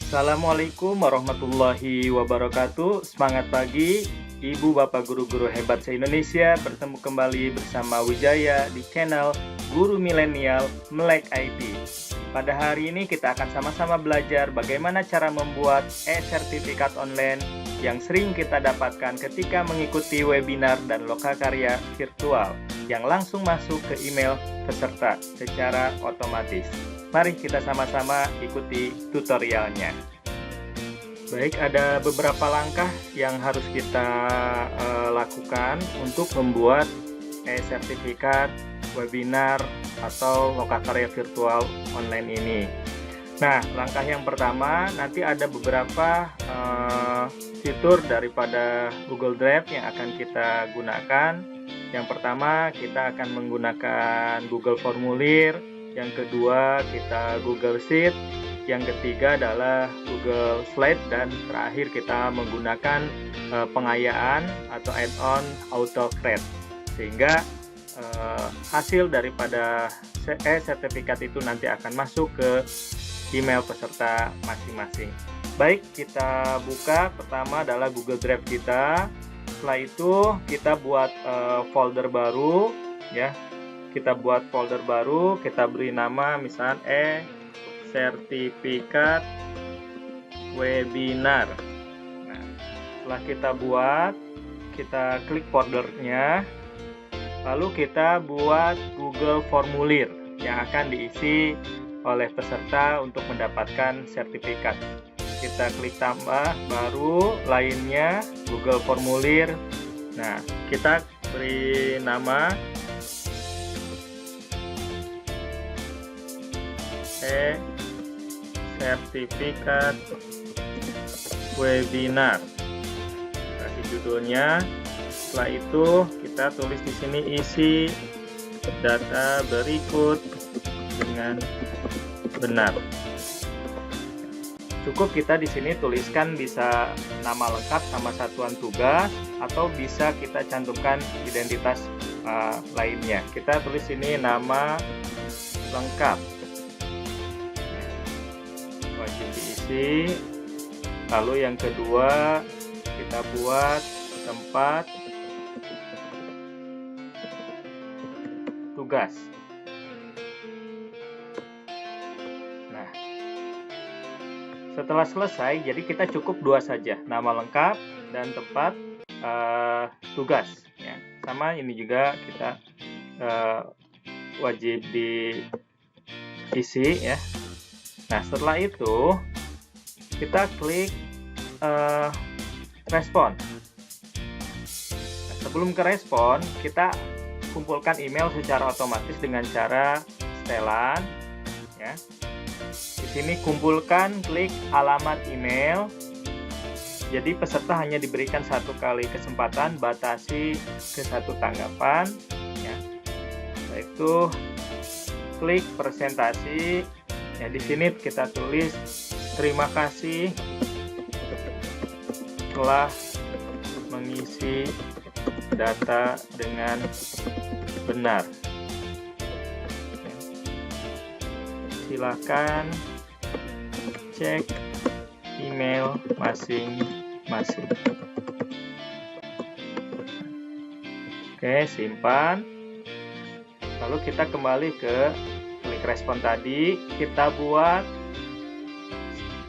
Assalamualaikum warahmatullahi wabarakatuh. Semangat pagi, Ibu Bapak guru-guru hebat se-Indonesia. Bertemu kembali bersama Wijaya di channel Guru Milenial Melek IT. Pada hari ini kita akan sama-sama belajar bagaimana cara membuat e-sertifikat online yang sering kita dapatkan ketika mengikuti webinar dan lokakarya virtual yang langsung masuk ke email peserta secara otomatis. Mari kita sama-sama ikuti tutorialnya. Baik, ada beberapa langkah yang harus kita lakukan untuk membuat e-sertifikat, webinar, atau lokakarya virtual online ini. Nah, langkah yang pertama, nanti ada beberapa fitur daripada Google Drive yang akan kita gunakan. Yang pertama, kita akan menggunakan Google Formulir. Yang kedua, kita Google Sheet. Yang ketiga adalah Google Slide. Dan terakhir, kita menggunakan pengayaan atau add-on AutoCAD. Sehingga hasil daripada sertifikat itu nanti akan masuk ke email peserta masing-masing. Baik, kita buka. Pertama adalah Google Drive kita. Setelah itu, kita buat folder baru, ya. Kita buat folder baru, kita beri nama misalnya e-sertifikat webinar. Nah, setelah kita buat, kita klik foldernya, lalu kita buat Google Formulir yang akan diisi oleh peserta untuk mendapatkan sertifikat. Kita klik tambah, baru, lainnya, Google Formulir. Nah, kita beri nama sertifikat webinar. Kasih judulnya. Setelah itu kita tulis di sini isi data berikut dengan benar. Cukup kita di sini tuliskan bisa nama lengkap sama satuan tugas, atau bisa kita cantumkan identitas lainnya. Kita tulis ini nama lengkap. Wajib diisi. Lalu yang kedua, kita buat tempat tugas. Nah, setelah selesai, jadi kita cukup dua saja, nama lengkap dan tempat tugas. Ya. Sama ini juga kita wajib diisi, ya. Nah, setelah itu kita klik respon. Nah, sebelum ke respon, kita kumpulkan email secara otomatis dengan cara setelan. Ya. Di sini kumpulkan, klik alamat email. Jadi peserta hanya diberikan satu kali kesempatan, batasi ke satu tanggapan. Ya. Setelah itu klik presentasi. Ya, di sini kita tulis terima kasih telah mengisi data dengan benar. Silakan cek email masing-masing. Oke, simpan. Lalu kita kembali ke klik respon tadi, kita buat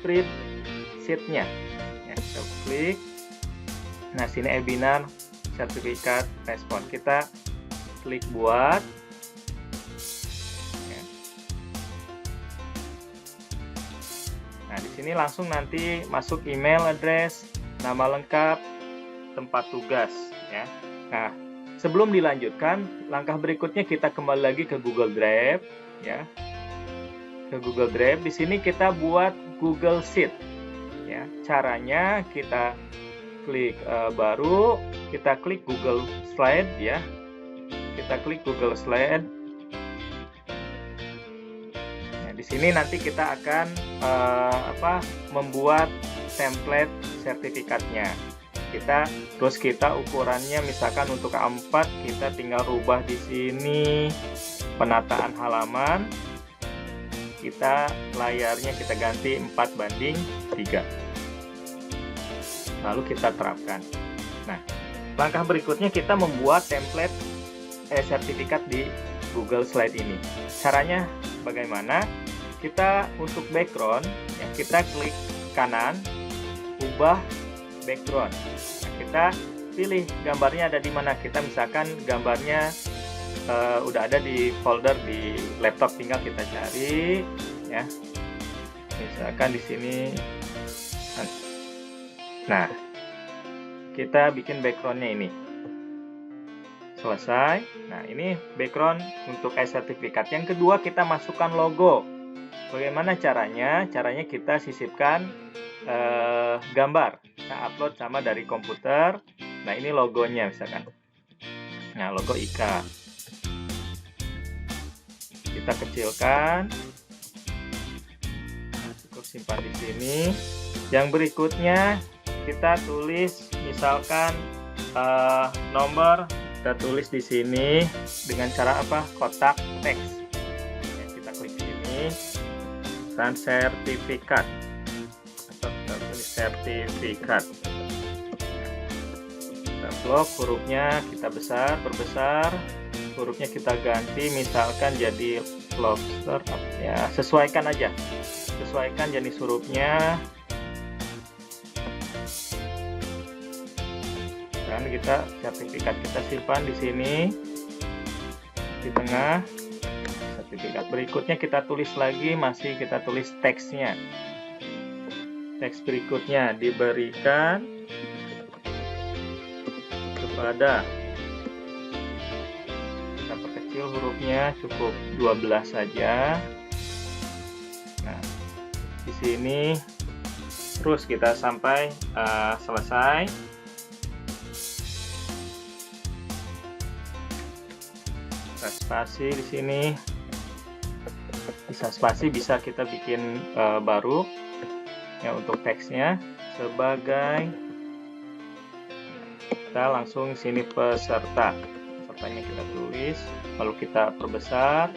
spreadsheet-nya. Ya, kita klik. Nah, sini webinar sertifikat respon. Kita klik buat. Ya. Nah, di sini langsung nanti masuk email address, nama lengkap, tempat tugas. Ya. Nah, sebelum dilanjutkan, langkah berikutnya kita kembali lagi ke Google Drive. Ya, ke Google Drive. Di sini kita buat Google Sheet. Ya, caranya kita klik baru, kita klik Google Slide. Ya, kita klik Google Slide. Nah, di sini nanti kita akan membuat template sertifikatnya. Terus kita ukurannya misalkan untuk A4, kita tinggal rubah di sini penataan halaman. kita layarnya kita ganti 4:3. Lalu kita terapkan. Nah, langkah berikutnya kita membuat template sertifikat di Google Slide ini. Caranya bagaimana? Kita untuk background, ya, kita klik kanan, ubah background. Nah, kita pilih gambarnya ada di mana. Kita misalkan gambarnya udah ada di folder di laptop, tinggal kita cari, ya. Misalkan di sini. Nah, kita bikin backgroundnya ini. Selesai. Nah, ini background untuk e-sertifikat. Yang kedua, kita masukkan logo. Bagaimana caranya? Caranya kita sisipkan gambar. Kita upload sama dari komputer. Nah, ini logonya misalkan. Nah, logo IKA. Kita kecilkan. Nah, cukup simpan di sini. Yang berikutnya kita tulis misalkan nomor, kita tulis di sini dengan cara apa? Kotak teks. Ya, kita klik sini, dan sertifikat atau kita tulis sertifikat. Kita blok hurufnya, kita perbesar, hurufnya kita ganti misalkan jadi lobster, ya sesuaikan aja, sesuaikan jenis hurufnya. Dan kita sertifikat kita simpan di sini di tengah. Sertifikat berikutnya kita tulis lagi, masih kita tulis teksnya. Teks berikutnya diberikan kepada, kita perkecil hurufnya cukup 12 saja. Nah, di sini terus kita sampai selesai. Spasi di sini, bisa spasi, bisa kita bikin baru ya untuk teksnya. Sebagai, kita langsung sini pesertanya kita tulis, lalu kita perbesar.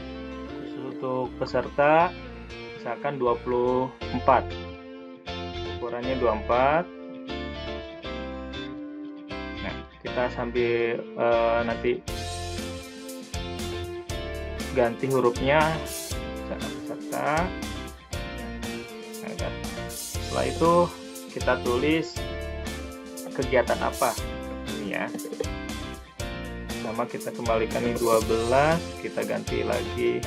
Khusus untuk peserta misalkan 24, ukurannya 24. Nah, kita sambil nanti ganti hurufnya peserta. Nah, setelah itu kita tulis kegiatan apa ini ya. Sama kita kembalikan ini 12, kita ganti lagi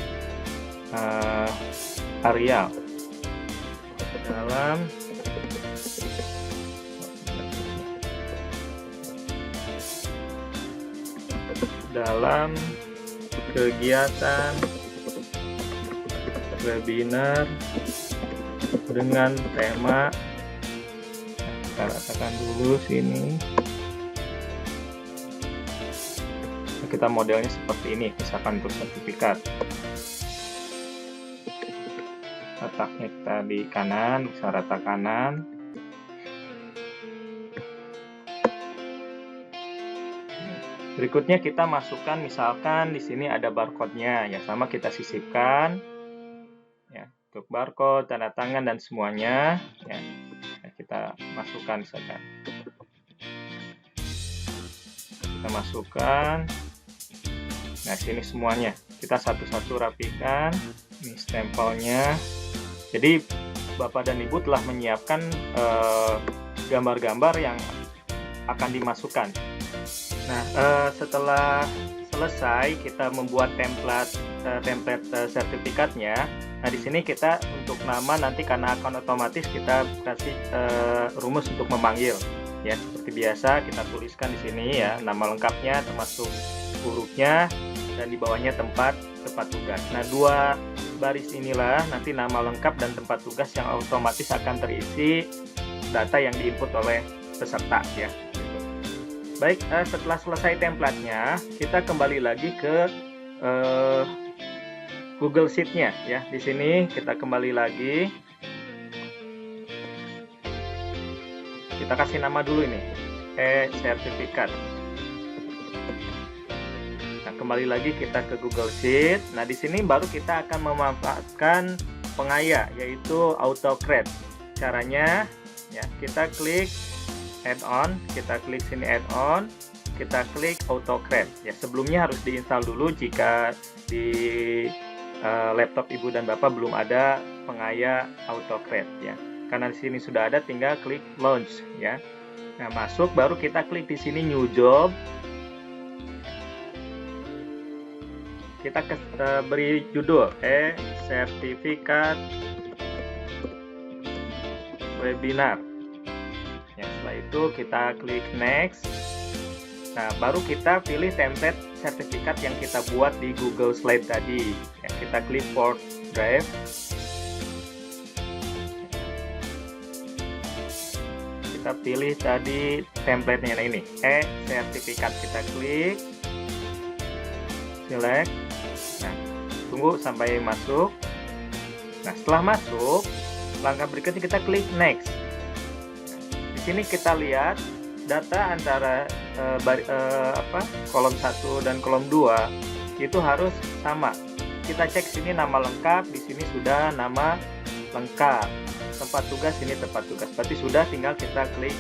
Arial dalam kegiatan webinar dengan tema, kita ratakan dulu sini. Kita modelnya seperti ini, misalkan untuk sertifikat. Letaknya kita di kanan, bisa rata kanan. Berikutnya kita masukkan, misalkan di sini ada barcode-nya, ya sama kita sisipkan, ya untuk barcode, tanda tangan dan semuanya, ya kita masukkan misalkan. Kita masukkan, nah sini semuanya, kita satu-satu rapikan, ini stempelnya. Jadi Bapak dan Ibu telah menyiapkan gambar-gambar yang akan dimasukkan. Nah, setelah selesai kita membuat template sertifikatnya. Nah, di sini kita untuk nama nanti karena akun otomatis kita kasih rumus untuk memanggil. Ya, seperti biasa kita tuliskan di sini ya nama lengkapnya termasuk hurufnya dan di bawahnya tempat tugas. Nah, 2 baris inilah nanti nama lengkap dan tempat tugas yang otomatis akan terisi data yang diinput oleh peserta ya. Baik, setelah selesai template-nya, kita kembali lagi ke Google Sheet-nya ya. Di sini kita kembali lagi. Kita kasih nama dulu ini, e-sertifikat. Nah, kembali lagi kita ke Google Sheet. Nah, di sini baru kita akan memanfaatkan pengaya, yaitu AutoCreate. Caranya ya, kita klik add-on, kita klik sini add-on, kita klik AutoCreate. Ya, sebelumnya harus diinstal dulu jika di laptop ibu dan bapak belum ada pengaya AutoCreate ya. Karena di sini sudah ada, tinggal klik launch ya. Nah, masuk, baru kita klik di sini new job. Kita beri judul sertifikat webinar. Ya, setelah itu kita klik next. Nah, baru kita pilih template sertifikat yang kita buat di Google Slide tadi. Ya, kita klik Port Drive. Kita pilih tadi template-nya ini, sertifikat. Kita klik, select. Nah, tunggu sampai masuk. Nah, setelah masuk, langkah berikutnya kita klik next. Di sini kita lihat data antara kolom 1 dan kolom 2 itu harus sama. Kita cek sini nama lengkap, di sini sudah nama lengkap. Tempat tugas ini tempat tugas. Berarti sudah, tinggal kita klik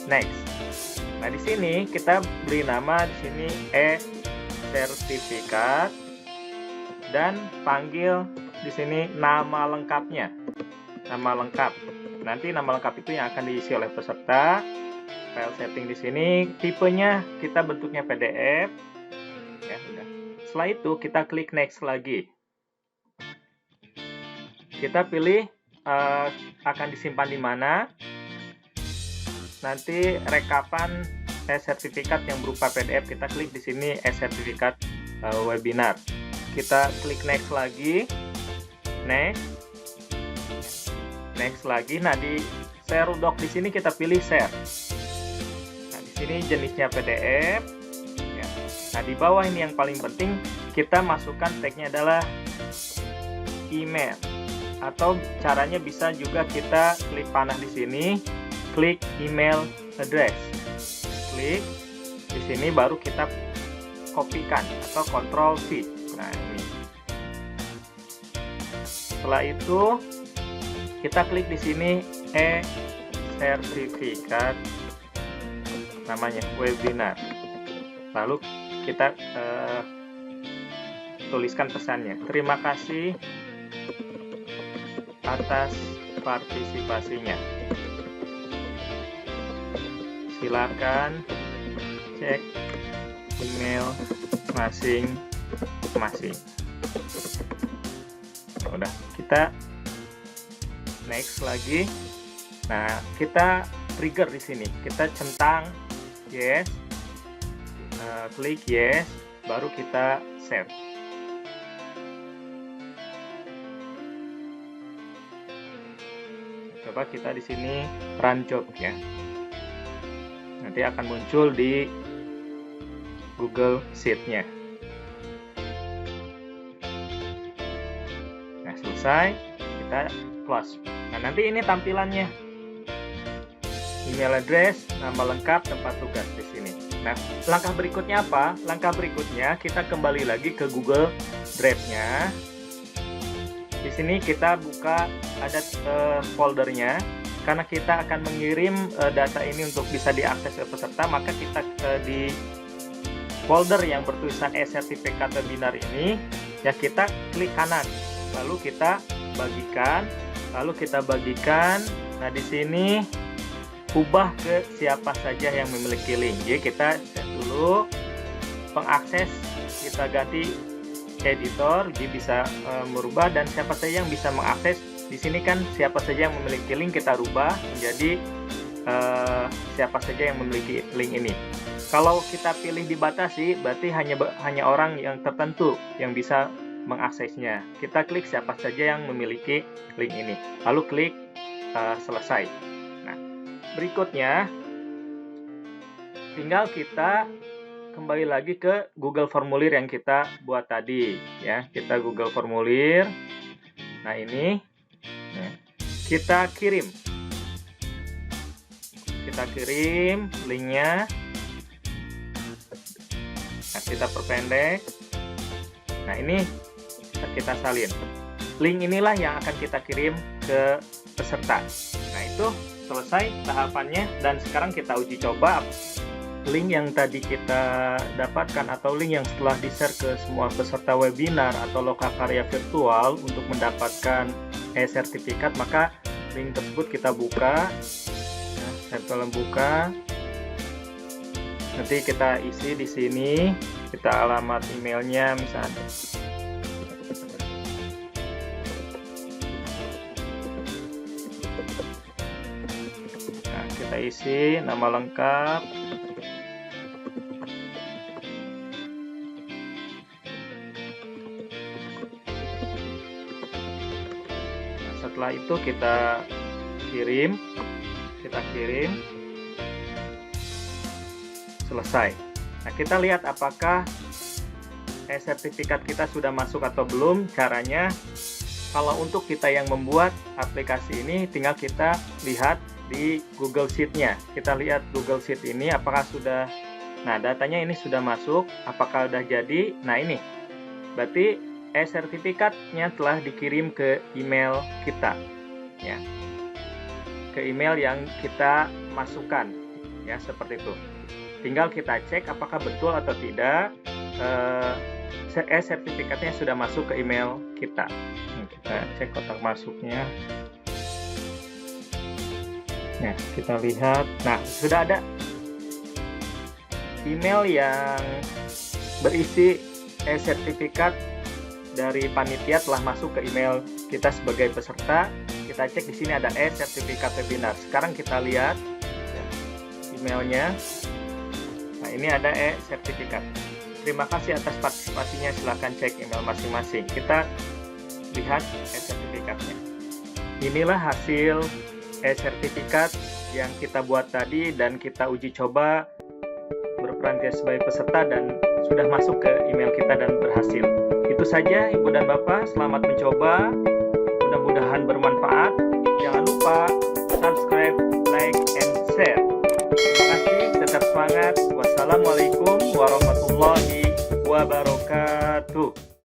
next. Nah, di sini kita beri nama di sini sertifikat dan panggil di sini nama lengkapnya. Nama lengkap. Nanti nama lengkap itu yang akan diisi oleh peserta. File setting di sini, tipenya kita bentuknya PDF. Ya, udah. Setelah itu kita klik next lagi. Kita pilih akan disimpan di mana. Nanti rekapan sertifikat yang berupa PDF, kita klik di sini sertifikat webinar. Kita klik next lagi. Next lagi. Nah, di share doc di sini kita pilih share. Nah, di sini jenisnya PDF. Ya. Nah, di bawah ini yang paling penting, kita masukkan tagnya adalah email. Atau caranya bisa juga kita klik panah di sini, klik email address. Klik di sini, baru kita kopikan atau Ctrl V. Nah, ini. Setelah itu kita klik di sini sertifikat, namanya webinar. Lalu kita tuliskan pesannya. Terima kasih atas partisipasinya. Silakan cek email masing-masing. Udah, kita next lagi. Nah, kita trigger di sini. Kita centang yes, klik yes, baru kita save. Coba kita di sini run job ya. Nanti akan muncul di Google Sheet-nya. Nah, selesai, kita close. Nah, nanti ini tampilannya. Email address, nama lengkap, tempat tugas di sini. Nah, langkah berikutnya apa? Langkah berikutnya kita kembali lagi ke Google Drive-nya. Di sini kita buka, ada foldernya. Karena kita akan mengirim data ini untuk bisa diakses oleh peserta, maka kita di folder yang bertulisan sertifikat webinar ini, ya kita klik kanan, lalu kita bagikan, Nah, di sini ubah ke siapa saja yang memiliki link. Jadi kita set dulu pengakses, kita ganti editor, jadi bisa merubah, dan siapa saja yang bisa mengakses. Di sini kan siapa saja yang memiliki link, kita rubah menjadi siapa saja yang memiliki link ini. Kalau kita pilih dibatasi, berarti hanya orang yang tertentu yang bisa mengaksesnya. Kita klik siapa saja yang memiliki link ini, lalu klik selesai. Nah, berikutnya tinggal kita kembali lagi ke Google Formulir yang kita buat tadi ya. Kita Google Formulir. Nah, ini kita kirim linknya. Nah, kita perpendek. Nah, ini kita salin. link inilah yang akan kita kirim ke peserta. Nah, itu selesai tahapannya, dan sekarang kita uji coba link yang tadi kita dapatkan atau link yang setelah di-share ke semua peserta webinar atau lokakarya virtual untuk mendapatkan e-sertifikat. Maka link tersebut kita buka. Nah, saya tolong buka. Nanti kita isi di sini, kita alamat emailnya misalnya. Nah, kita isi nama lengkap. Nah, setelah itu kita kirim. Selesai. Nah, kita lihat apakah e-sertifikat kita sudah masuk atau belum. Caranya, kalau untuk kita yang membuat aplikasi ini, tinggal kita lihat di Google Sheet-nya. Kita lihat Google Sheet ini apakah sudah, nah datanya ini sudah masuk, apakah sudah jadi. Nah, ini berarti e-sertifikatnya telah dikirim ke email kita, ya, ke email yang kita masukkan, ya, seperti itu. Tinggal kita cek apakah betul atau tidak sertifikatnya sudah masuk ke email kita. Kita cek kotak masuknya. Nah, kita lihat. Nah, sudah ada email yang berisi sertifikat dari panitia telah masuk ke email kita sebagai peserta. Kita cek di sini ada sertifikat webinar. Sekarang kita lihat emailnya. Nah, ini ada sertifikat. Terima kasih atas partisipasinya. Silahkan cek email masing-masing. Kita lihat sertifikatnya. Inilah hasil sertifikat yang kita buat tadi dan kita uji coba berperan sebagai peserta dan sudah masuk ke email kita dan berhasil. Itu saja Ibu dan Bapak. Selamat mencoba. Mudah-mudahan bermanfaat. Jangan lupa subscribe, like, and share. Terima kasih, tetap semangat. Wassalamualaikum warahmatullahi wabarakatuh.